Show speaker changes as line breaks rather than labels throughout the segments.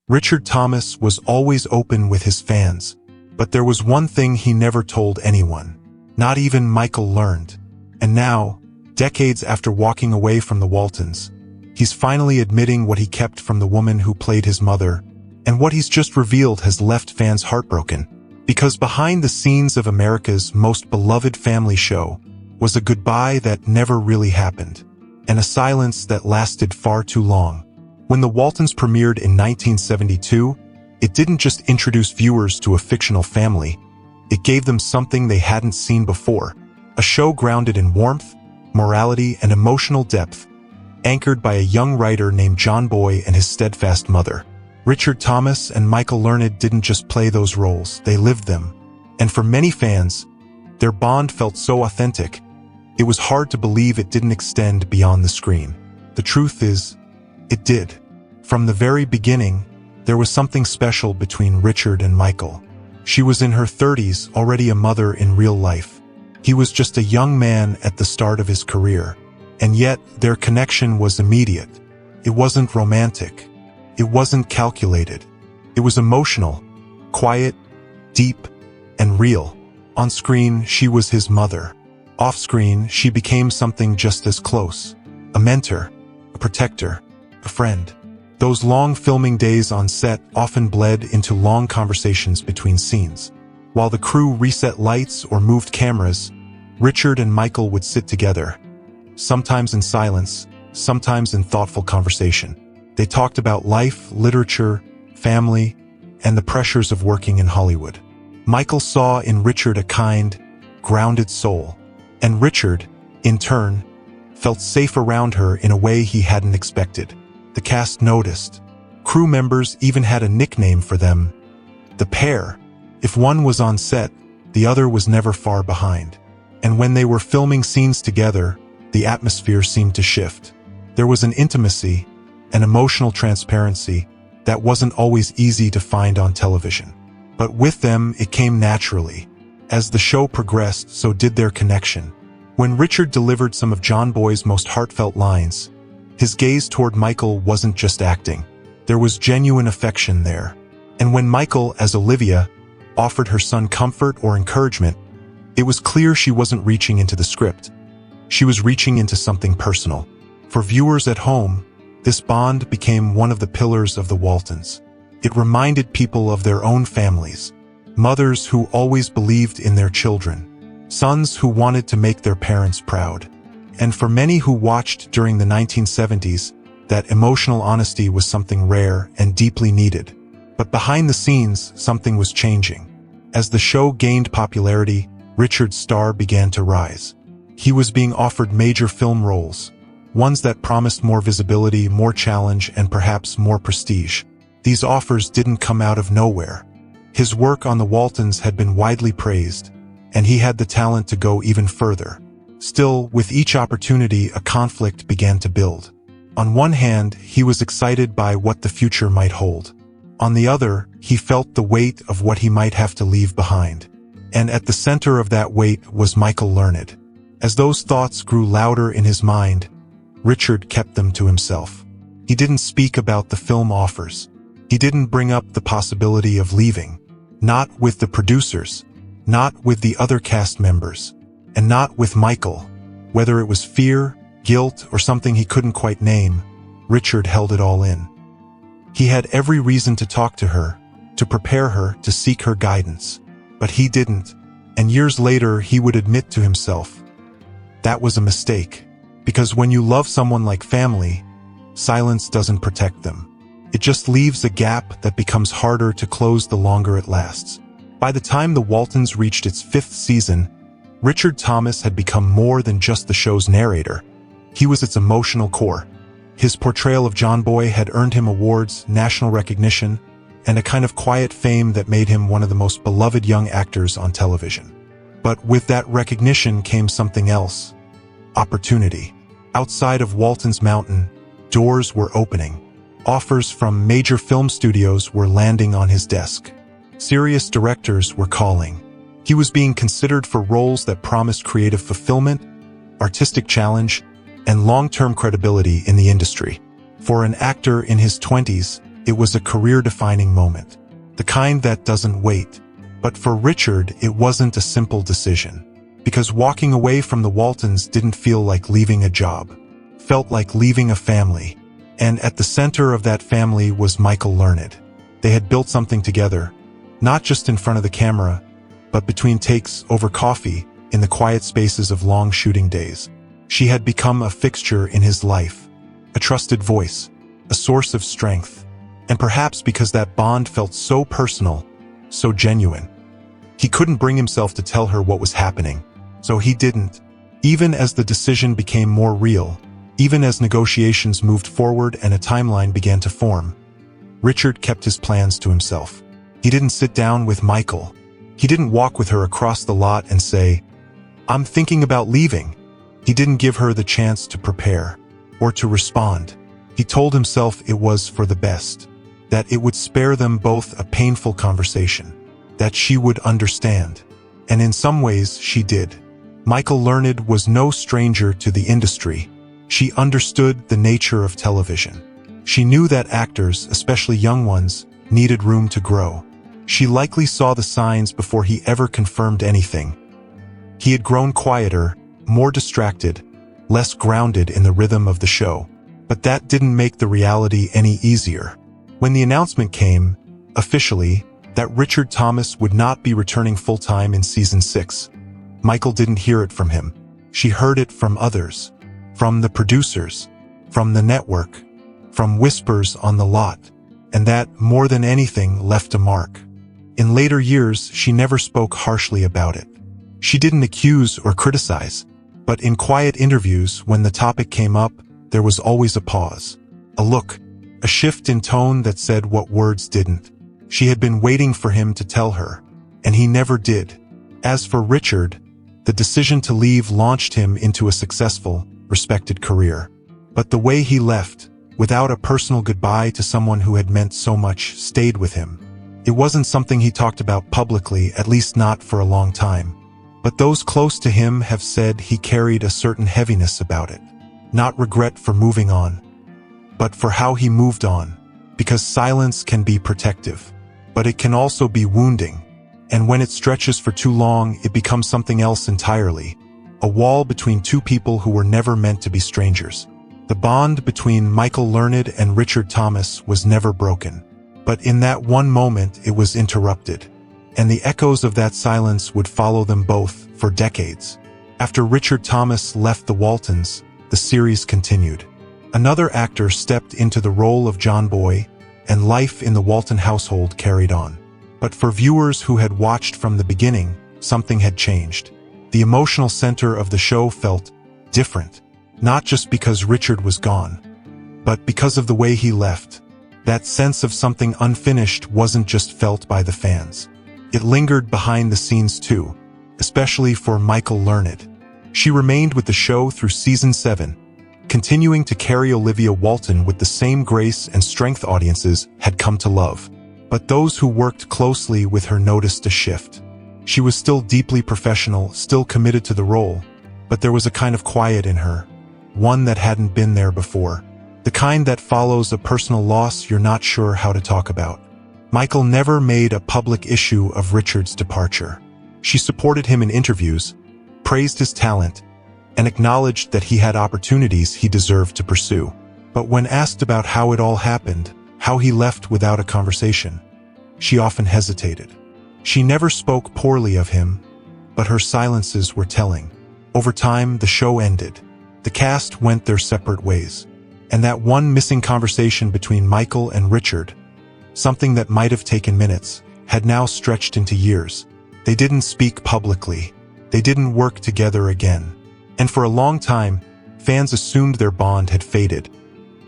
Richard Thomas was always open with his fans, but there was one thing he never told anyone. Not even Michael Learnid. And now, decades after walking away from the Waltons, he's finally admitting what he kept from the woman who played his mother, and what he's just revealed has left fans heartbroken. Because behind the scenes of America's most beloved family show was a goodbye that never really happened, and a silence that lasted far too long. When the Waltons premiered in 1972, it didn't just introduce viewers to a fictional family, it gave them something they hadn't seen before, a show grounded in warmth, morality, and emotional depth, anchored by a young writer named John Boy and his steadfast mother. Richard Thomas and Michael Learnid didn't just play those roles, they lived them. And for many fans, their bond felt so authentic, it was hard to believe it didn't extend beyond the screen. The truth is, it did. From the very beginning, there was something special between Richard and Michael. She was in her 30s, already a mother in real life. He was just a young man at the start of his career. And yet, their connection was immediate. It wasn't romantic. It wasn't calculated. It was emotional, quiet, deep, and real. On screen, she was his mother. Off-screen, she became something just as close. A mentor, a protector, a friend. Those long filming days on set often bled into long conversations between scenes. While the crew reset lights or moved cameras, Richard and Michael would sit together, sometimes in silence, sometimes in thoughtful conversation. They talked about life, literature, family, and the pressures of working in Hollywood. Michael saw in Richard a kind, grounded soul, and Richard, in turn, felt safe around her in a way he hadn't expected. The cast noticed. Crew members even had a nickname for them, the pair. If one was on set, the other was never far behind. And when they were filming scenes together, the atmosphere seemed to shift. There was an intimacy, an emotional transparency that wasn't always easy to find on television. But with them, it came naturally. As the show progressed, so did their connection. When Richard delivered some of John Boy's most heartfelt lines, his gaze toward Michael wasn't just acting. There was genuine affection there. And when Michael, as Olivia, offered her son comfort or encouragement, it was clear she wasn't reaching into the script. She was reaching into something personal. For viewers at home, this bond became one of the pillars of the Waltons. It reminded people of their own families, mothers who always believed in their children, sons who wanted to make their parents proud. And for many who watched during the 1970s, that emotional honesty was something rare and deeply needed. But behind the scenes, something was changing. As the show gained popularity, Richard's star began to rise. He was being offered major film roles, ones that promised more visibility, more challenge, and perhaps more prestige. These offers didn't come out of nowhere. His work on the Waltons had been widely praised, and he had the talent to go even further. Still, with each opportunity, a conflict began to build. On one hand, he was excited by what the future might hold. On the other, he felt the weight of what he might have to leave behind. And at the center of that weight was Michael Learnid. As those thoughts grew louder in his mind, Richard kept them to himself. He didn't speak about the film offers. He didn't bring up the possibility of leaving. Not with the producers, not with the other cast members, and not with Michael. Whether it was fear, guilt, or something he couldn't quite name, Richard held it all in. He had every reason to talk to her, to prepare her, to seek her guidance. But he didn't, and years later he would admit to himself, that was a mistake. Because when you love someone like family, silence doesn't protect them. It just leaves a gap that becomes harder to close the longer it lasts. By the time The Waltons reached its 5th season, Richard Thomas had become more than just the show's narrator. He was its emotional core. His portrayal of John Boy had earned him awards, national recognition, and a kind of quiet fame that made him one of the most beloved young actors on television. But with that recognition came something else. Opportunity. Outside of Walton's Mountain, doors were opening. Offers from major film studios were landing on his desk. Serious directors were calling. He was being considered for roles that promised creative fulfillment, artistic challenge, and long-term credibility in the industry. For an actor in his 20s, It was a career-defining moment, the kind that doesn't wait. But for Richard, it wasn't a simple decision. Because walking away from the Waltons didn't feel like leaving a job. Felt like leaving a family. And at the center of that family was Michael Learnid. They had built something together, not just in front of the camera, but between takes, over coffee, in the quiet spaces of long shooting days. She had become a fixture in his life, a trusted voice, a source of strength. And perhaps because that bond felt so personal, so genuine, he couldn't bring himself to tell her what was happening. So he didn't. Even as the decision became more real, even as negotiations moved forward and a timeline began to form, Richard kept his plans to himself. He didn't sit down with Michael. He didn't walk with her across the lot and say, "I'm thinking about leaving." He didn't give her the chance to prepare or to respond. He told himself it was for the best, that it would spare them both a painful conversation, that she would understand. And in some ways, she did. Michael Learnid was no stranger to the industry. She understood the nature of television. She knew that actors, especially young ones, needed room to grow. She likely saw the signs before he ever confirmed anything. He had grown quieter, more distracted, less grounded in the rhythm of the show. But that didn't make the reality any easier. When the announcement came, officially, that Richard Thomas would not be returning full-time in season 6, Michael didn't hear it from him. She heard it from others, from the producers, from the network, from whispers on the lot, and that, more than anything, left a mark. In later years, she never spoke harshly about it. She didn't accuse or criticize, but in quiet interviews, when the topic came up, there was always a pause, a look, a shift in tone that said what words didn't. She had been waiting for him to tell her, and he never did. As for Richard, the decision to leave launched him into a successful, respected career. But the way he left, without a personal goodbye to someone who had meant so much, stayed with him. It wasn't something he talked about publicly, at least not for a long time. But those close to him have said he carried a certain heaviness about it. Not regret for moving on, but for how he moved on. Because silence can be protective, but it can also be wounding. And when it stretches for too long, it becomes something else entirely. A wall between two people who were never meant to be strangers. The bond between Michael Learnid and Richard Thomas was never broken. But in that one moment, it was interrupted. And the echoes of that silence would follow them both for decades. After Richard Thomas left the Waltons, the series continued. Another actor stepped into the role of John Boy, and life in the Walton household carried on. But for viewers who had watched from the beginning, something had changed. The emotional center of the show felt different, not just because Richard was gone, but because of the way he left. That sense of something unfinished wasn't just felt by the fans. It lingered behind the scenes too, especially for Michael Learnid. She remained with the show through season 7, continuing to carry Olivia Walton with the same grace and strength audiences had come to love. But those who worked closely with her noticed a shift. She was still deeply professional, still committed to the role, but there was a kind of quiet in her, one that hadn't been there before. The kind that follows a personal loss you're not sure how to talk about. Michael never made a public issue of Richard's departure. She supported him in interviews, praised his talent, and acknowledged that he had opportunities he deserved to pursue. But when asked about how it all happened, how he left without a conversation, she often hesitated. She never spoke poorly of him, but her silences were telling. Over time, the show ended. The cast went their separate ways. And that one missing conversation between Michael and Richard, something that might have taken minutes, had now stretched into years. They didn't speak publicly. They didn't work together again. And for a long time, fans assumed their bond had faded,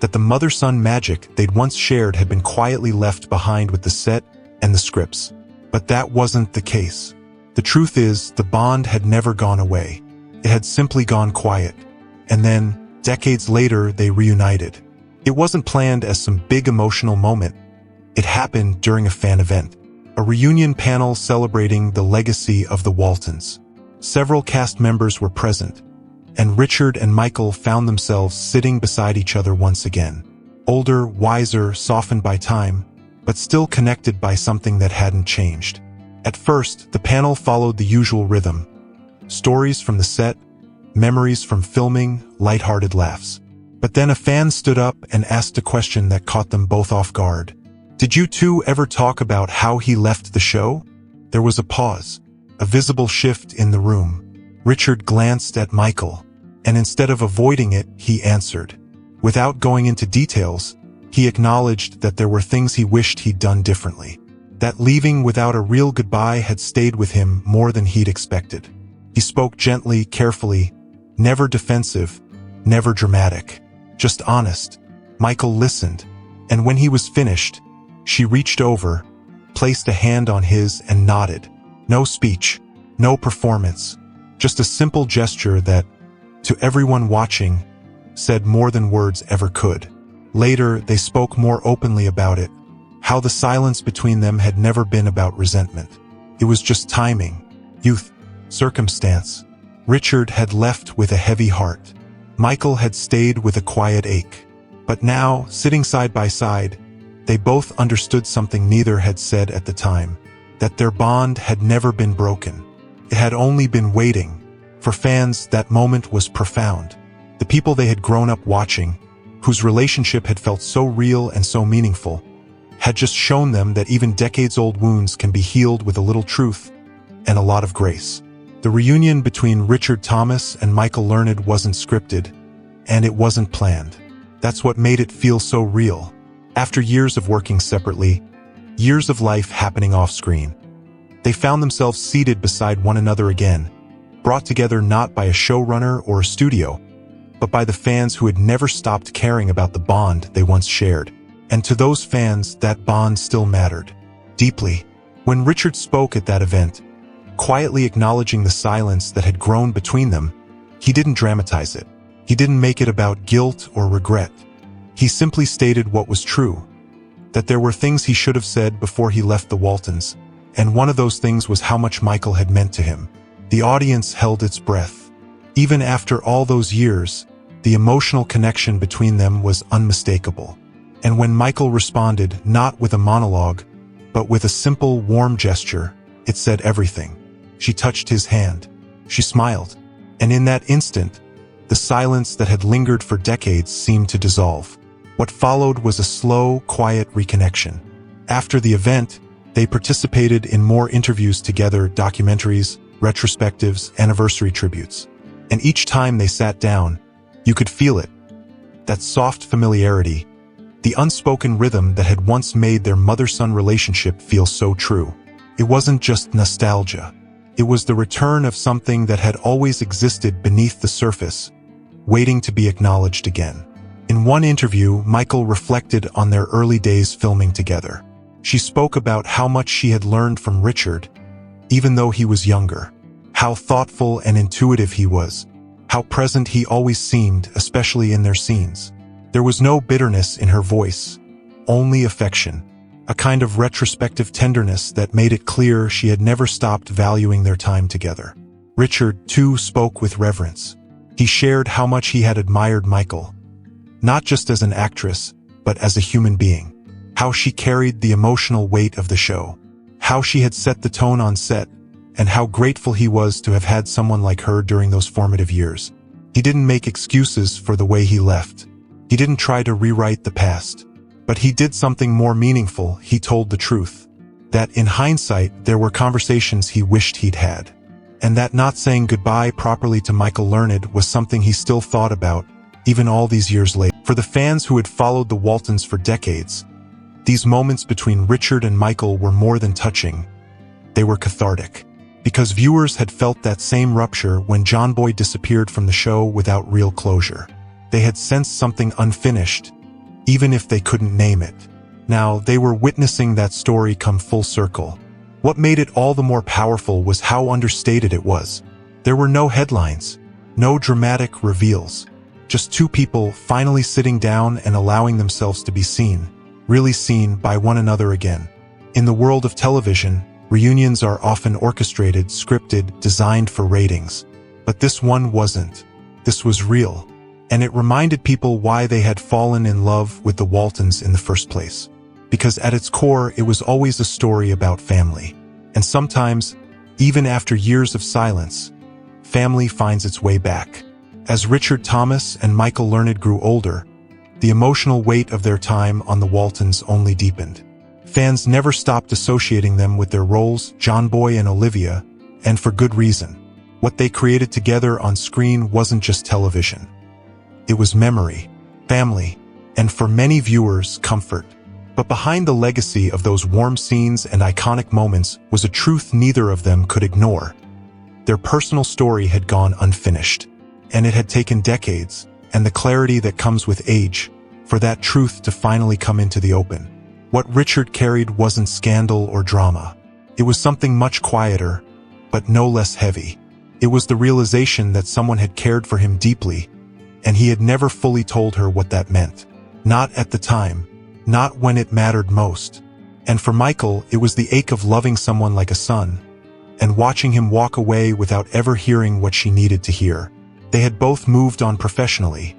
that the mother-son magic they'd once shared had been quietly left behind with the set and the scripts. But that wasn't the case. The truth is, the bond had never gone away. It had simply gone quiet. And then, decades later, they reunited. It wasn't planned as some big emotional moment. It happened during a fan event, a reunion panel celebrating the legacy of the Waltons. Several cast members were present, and Richard and Michael found themselves sitting beside each other once again. Older, wiser, softened by time, but still connected by something that hadn't changed. At first, the panel followed the usual rhythm. Stories from the set, memories from filming, lighthearted laughs. But then a fan stood up and asked a question that caught them both off guard. "Did you two ever talk about how he left the show?" There was a pause, a visible shift in the room. Richard glanced at Michael, and instead of avoiding it, he answered. Without going into details, he acknowledged that there were things he wished he'd done differently. That leaving without a real goodbye had stayed with him more than he'd expected. He spoke gently, carefully, never defensive, never dramatic, just honest. Michael listened, and when he was finished, she reached over, placed a hand on his and nodded. No speech, no performance, just a simple gesture that, to everyone watching, said more than words ever could. Later, they spoke more openly about it, how the silence between them had never been about resentment. It was just timing, youth, circumstance. Richard had left with a heavy heart. Michael had stayed with a quiet ache. But now, sitting side by side, they both understood something neither had said at the time, that their bond had never been broken. It had only been waiting. For fans, that moment was profound. The people they had grown up watching, whose relationship had felt so real and so meaningful, had just shown them that even decades-old wounds can be healed with a little truth and a lot of grace. The reunion between Richard Thomas and Michael Learnid wasn't scripted, and it wasn't planned. That's what made it feel so real. After years of working separately, years of life happening off-screen, they found themselves seated beside one another again, brought together not by a showrunner or a studio, but by the fans who had never stopped caring about the bond they once shared. And to those fans, that bond still mattered. Deeply. When Richard spoke at that event, quietly acknowledging the silence that had grown between them, he didn't dramatize it. He didn't make it about guilt or regret. He simply stated what was true, that there were things he should have said before he left the Waltons, and one of those things was how much Michael had meant to him. The audience held its breath. Even after all those years, the emotional connection between them was unmistakable. And when Michael responded, not with a monologue, but with a simple, warm gesture, it said everything. She touched his hand. She smiled. And in that instant, the silence that had lingered for decades seemed to dissolve. What followed was a slow, quiet reconnection. After the event, they participated in more interviews together, documentaries, retrospectives, anniversary tributes. And each time they sat down, you could feel it. That soft familiarity, the unspoken rhythm that had once made their mother-son relationship feel so true. It wasn't just nostalgia. It was the return of something that had always existed beneath the surface, waiting to be acknowledged again. In one interview, Michael reflected on their early days filming together. She spoke about how much she had learned from Richard, even though he was younger. How thoughtful and intuitive he was. How present he always seemed, especially in their scenes. There was no bitterness in her voice, only affection. A kind of retrospective tenderness that made it clear she had never stopped valuing their time together. Richard, too, spoke with reverence. He shared how much he had admired Michael, not just as an actress, but as a human being. How she carried the emotional weight of the show. How she had set the tone on set, and how grateful he was to have had someone like her during those formative years. He didn't make excuses for the way he left. He didn't try to rewrite the past. But he did something more meaningful. He told the truth. That in hindsight, there were conversations he wished he'd had. And that not saying goodbye properly to Michael Learnid was something he still thought about, even all these years later. For the fans who had followed the Waltons for decades, these moments between Richard and Michael were more than touching. They were cathartic. Because viewers had felt that same rupture when John Boy disappeared from the show without real closure. They had sensed something unfinished, even if they couldn't name it. Now, they were witnessing that story come full circle. What made it all the more powerful was how understated it was. There were no headlines, no dramatic reveals. Just two people finally sitting down and allowing themselves to be seen, really seen by one another again. In the world of television, reunions are often orchestrated, scripted, designed for ratings. But this one wasn't. This was real. And it reminded people why they had fallen in love with the Waltons in the first place. Because at its core, it was always a story about family. And sometimes, even after years of silence, family finds its way back. As Richard Thomas and Michael Learnid grew older, the emotional weight of their time on the Waltons only deepened. Fans never stopped associating them with their roles, John Boy and Olivia, and for good reason. What they created together on screen wasn't just television. It was memory, family, and for many viewers, comfort. But behind the legacy of those warm scenes and iconic moments was a truth neither of them could ignore. Their personal story had gone unfinished, and it had taken decades, and the clarity that comes with age, for that truth to finally come into the open. What Richard carried wasn't scandal or drama. It was something much quieter, but no less heavy. It was the realization that someone had cared for him deeply, and he had never fully told her what that meant. Not at the time, not when it mattered most. And for Michael, it was the ache of loving someone like a son, and watching him walk away without ever hearing what she needed to hear. They had both moved on professionally,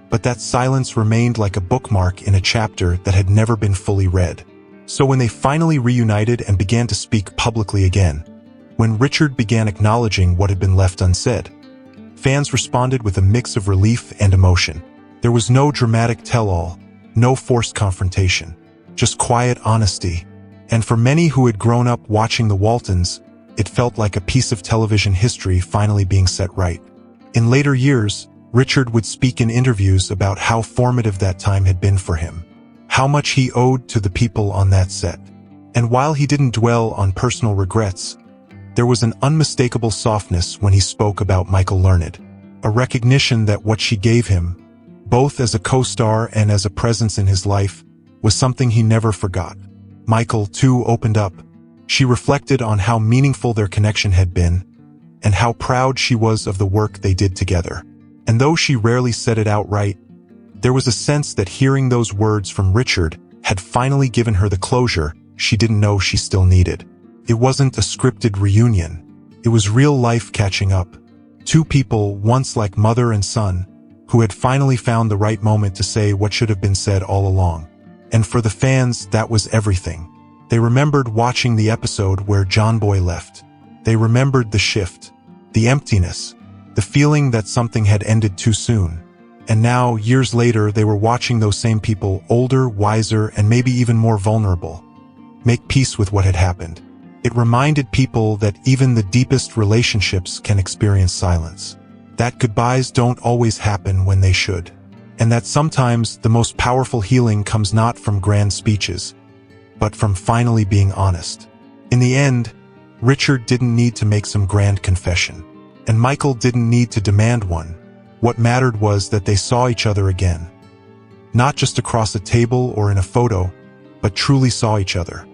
but that silence remained like a bookmark in a chapter that had never been fully read. So when they finally reunited and began to speak publicly again, when Richard began acknowledging what had been left unsaid, fans responded with a mix of relief and emotion. There was no dramatic tell-all, no forced confrontation, just quiet honesty. And for many who had grown up watching the Waltons, it felt like a piece of television history finally being set right. In later years, Richard would speak in interviews about how formative that time had been for him, how much he owed to the people on that set. And while he didn't dwell on personal regrets, there was an unmistakable softness when he spoke about Michael Learnid, a recognition that what she gave him, both as a co-star and as a presence in his life, was something he never forgot. Michael, too, opened up. She reflected on how meaningful their connection had been, and how proud she was of the work they did together. And though she rarely said it outright, there was a sense that hearing those words from Richard had finally given her the closure she didn't know she still needed. It wasn't a scripted reunion. It was real life catching up. Two people, once like mother and son, who had finally found the right moment to say what should have been said all along. And for the fans, that was everything. They remembered watching the episode where John Boy left. They remembered the shift, the emptiness, the feeling that something had ended too soon. And now, years later, they were watching those same people, older, wiser, and maybe even more vulnerable, make peace with what had happened. It reminded people that even the deepest relationships can experience silence, that goodbyes don't always happen when they should, and that sometimes the most powerful healing comes not from grand speeches, but from finally being honest. In the end, Richard didn't need to make some grand confession, and Michael didn't need to demand one. What mattered was that they saw each other again, not just across a table or in a photo, but truly saw each other.